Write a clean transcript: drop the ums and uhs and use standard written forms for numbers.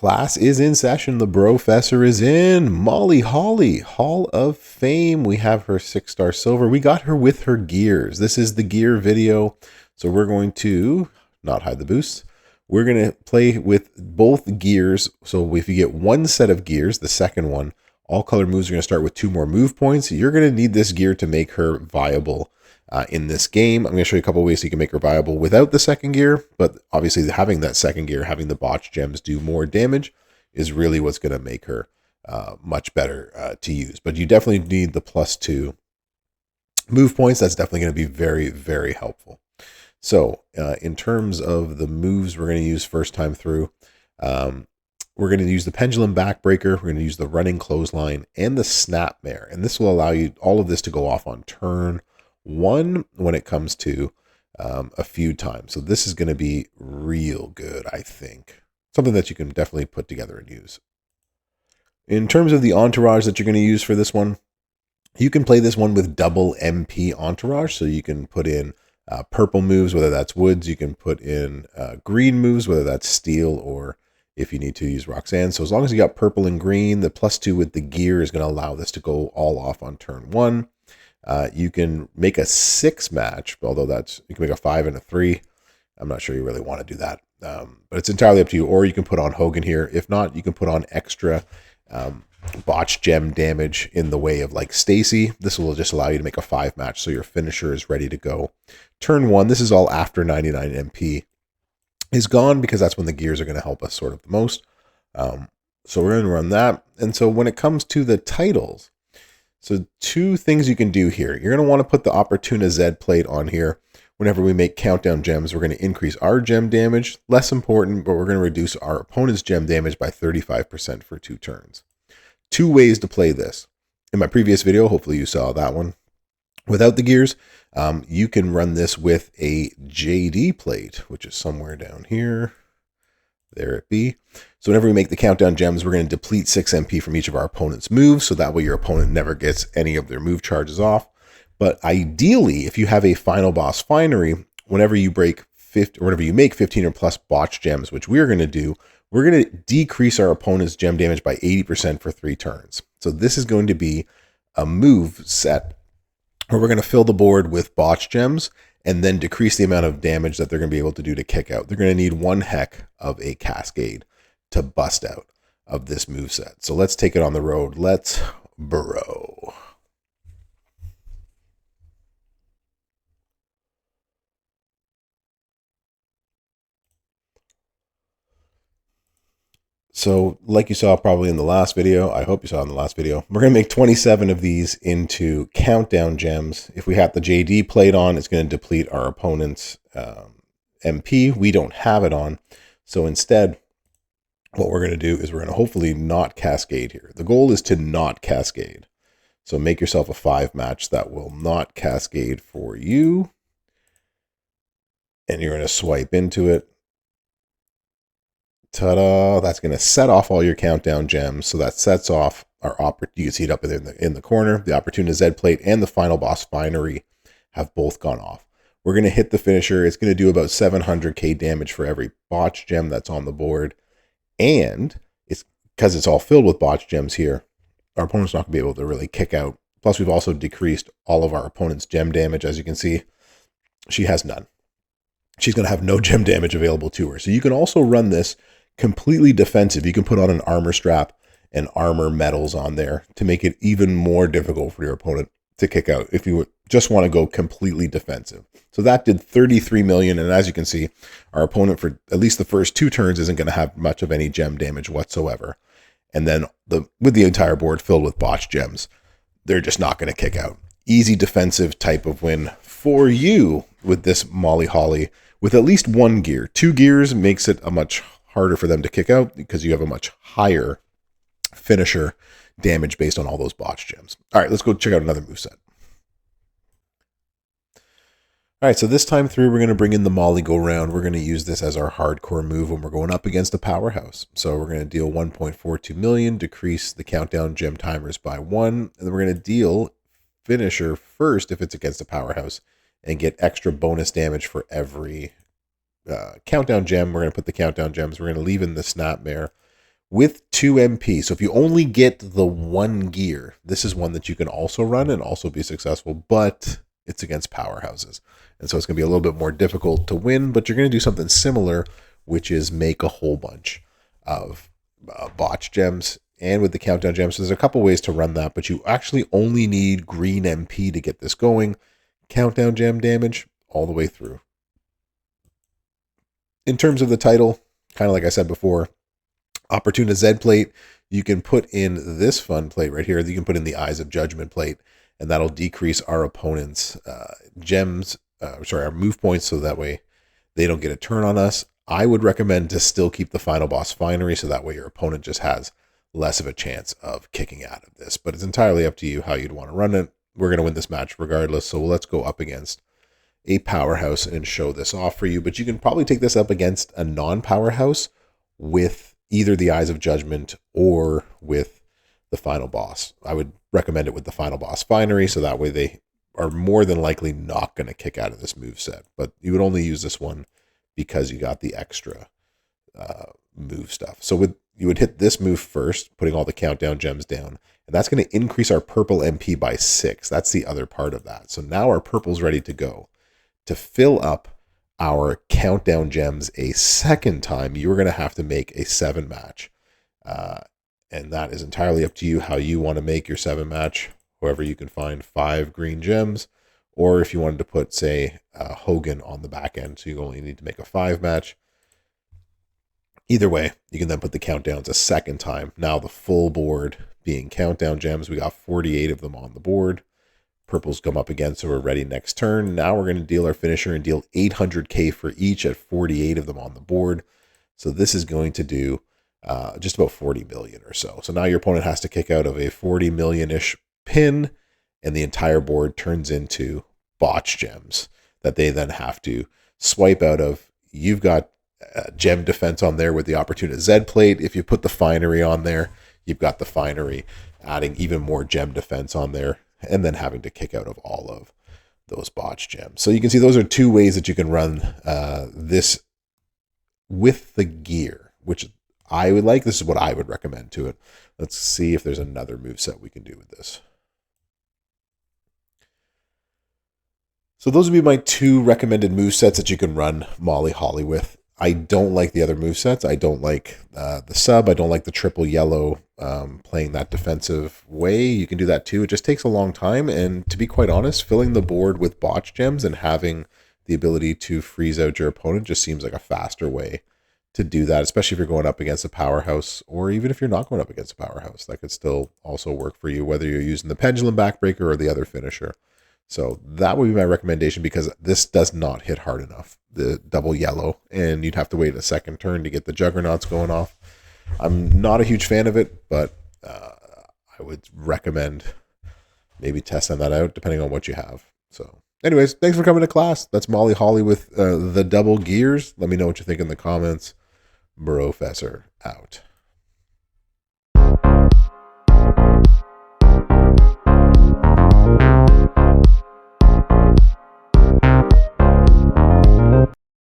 Class is in session. The Brofessor is in. Molly Holly, Hall of Fame. We have her 6-star silver. We got her with her gears. This is the gear video. So we're going to not hide the boosts. We're going to play with both gears. So if you get one set of gears, the second one, all color moves are going to start with 2 more move points. You're going to need this gear to make her viable in this game. I'm going to show you a couple ways you can make her viable without the second gear, but obviously having that second gear, having the botch gems do more damage is really what's going to make her much better to use. But you definitely need the +2 move points. That's definitely going to be very, very helpful. So in terms of the moves we're going to use first time through, we're going to use the pendulum backbreaker. We're going to use the running clothesline and the snapmare. And this will allow you all of this to go off on turn 1 when it comes to a few times. So this is going to be real good, I think. Something that you can definitely put together and use. In terms of the entourage that you're going to use for this one, you can play this one with double MP entourage. So you can put in purple moves, whether that's woods. You can put in green moves, whether that's steel or if you need to use Roxanne. So as long as you got purple and green, the +2 with the gear is going to allow this to go all off on turn 1. You can make a 6 match, although you can make a 5 and a 3. I'm not sure you really want to do that, but it's entirely up to you. Or you can put on Hogan here. If not, you can put on extra botch gem damage in the way of like Stacy. This will just allow you to make a 5 match, so your finisher is ready to go. Turn 1. This is all after 99 MP is gone, because that's when the gears are going to help us sort of the most. So we're going to run that. And so when it comes to the titles, so 2 things you can do here. You're going to want to put the Opportuna Z plate on here. Whenever we make countdown gems, we're going to increase our gem damage. Less important, but we're going to reduce our opponent's gem damage by 35% for 2 turns. 2 ways to play this. In my previous video, hopefully you saw that one. Without the gears, you can run this with a JD plate, which is somewhere down here. There it be. So whenever we make the countdown gems, we're going to deplete 6 MP from each of our opponent's moves, so that way your opponent never gets any of their move charges off. But ideally, if you have a final boss finery, whenever you break 50, or whenever you make 15 or plus botch gems, which we're going to do, we're going to decrease our opponent's gem damage by 80% for 3 turns. So this is going to be a move set where we're going to fill the board with botch gems and then decrease the amount of damage that they're going to be able to do to kick out. They're going to need 1 heck of a cascade to bust out of this moveset. So let's take it on the road. Let's bro. So like you saw probably in the last video, I hope you saw in the last video, we're going to make 27 of these into countdown gems. If we have the JD plate on, it's going to deplete our opponent's MP. We don't have it on. So instead, what we're going to do is we're going to hopefully not cascade here. The goal is to not cascade. So make yourself a 5 match that will not cascade for you. And you're going to swipe into it. Ta-da! That's going to set off all your countdown gems. So that sets off our you can see it up in the corner. The Opportuna Z plate and the final boss finery have both gone off. We're going to hit the finisher. It's going to do about 700k damage for every botch gem that's on the board. And it's because it's all filled with botch gems here, our opponent's not going to be able to really kick out. Plus, we've also decreased all of our opponent's gem damage. As you can see, she has none. She's going to have no gem damage available to her. So you can also run this completely defensive. You can put on an armor strap and armor medals on there to make it even more difficult for your opponent to kick out if you just want to go completely defensive. So that did 33 million. And as you can see, our opponent for at least the first 2 turns isn't going to have much of any gem damage whatsoever. And then with the entire board filled with botch gems, they're just not going to kick out. Easy defensive type of win for you with this Molly Holly with at least 1 gear. 2 gears makes it a much harder for them to kick out because you have a much higher finisher damage based on all those botch gems. All right, let's go check out another moveset. All right, so this time through, we're going to bring in the Molly Go Round. We're going to use this as our hardcore move when we're going up against a powerhouse. So we're going to deal 1.42 million, decrease the countdown gem timers by 1, and then we're going to deal finisher first if it's against a powerhouse and get extra bonus damage for every countdown gem. We're going to put the countdown gems. We're going to leave in the snapmare. with 2 MP. So if you only get the 1 gear, this is one that you can also run and also be successful, but it's against powerhouses. And so it's going to be a little bit more difficult to win, but you're going to do something similar, which is make a whole bunch of botch gems. And with the countdown gems, so there's a couple ways to run that, but you actually only need green MP to get this going. Countdown gem damage all the way through. In terms of the title, kind of like I said before, Opportuna Z plate, you can put in this fun plate right here. You can put in the Eyes of Judgment plate, and that'll decrease our opponent's our move points, so that way they don't get a turn on us. I would recommend to still keep the Final Boss Finery, so that way your opponent just has less of a chance of kicking out of this. But it's entirely up to you how you'd want to run it. We're going to win this match regardless, so let's go up against a powerhouse and show this off for you. But you can probably take this up against a non-powerhouse with either the Eyes of Judgment or with the Final Boss. I would recommend it with the Final Boss Finery, so that way they are more than likely not going to kick out of this moveset. But you would only use this one because you got the extra move stuff. So you would hit this move first, putting all the countdown gems down, and that's going to increase our purple MP by 6. That's the other part of that. So now our purple's ready to go. To fill up our countdown gems a second time, you're going to have to make a 7 match. And that is entirely up to you how you want to make your 7 match. However, you can find 5 green gems, or if you wanted to put, say, Hogan on the back end, so you only need to make a 5 match. Either way, you can then put the countdowns a second time. Now the full board being countdown gems, we got 48 of them on the board. Purples come up again, so we're ready next turn. Now we're going to deal our finisher and deal 800k for each at 48 of them on the board. So this is going to do just about 40 million or so. So now your opponent has to kick out of a 40 million-ish pin, and the entire board turns into botch gems that they then have to swipe out of. You've got gem defense on there with the Opportuna Z plate. If you put the Finery on there, you've got the Finery adding even more gem defense on there, and then having to kick out of all of those botch gems. So you can see those are 2 ways that you can run this with the gear, which I would like. This is what I would recommend to it. Let's see if there's another moveset we can do with this. So those would be my 2 recommended movesets that you can run Molly Holly with. I don't like the other movesets. I don't like the sub. I don't like the triple yellow playing that defensive way. You can do that too. It just takes a long time. And to be quite honest, filling the board with botch gems and having the ability to freeze out your opponent just seems like a faster way to do that, especially if you're going up against a powerhouse, or even if you're not going up against a powerhouse. That could still also work for you, whether you're using the pendulum backbreaker or the other finisher. So that would be my recommendation, because this does not hit hard enough, the double yellow, and you'd have to wait a second turn to get the juggernauts going off. I'm not a huge fan of it, but I would recommend maybe testing that out depending on what you have. So anyways, thanks for coming to class. That's Molly Holly with the double gears. Let me know what you think in the comments. Brofessor out.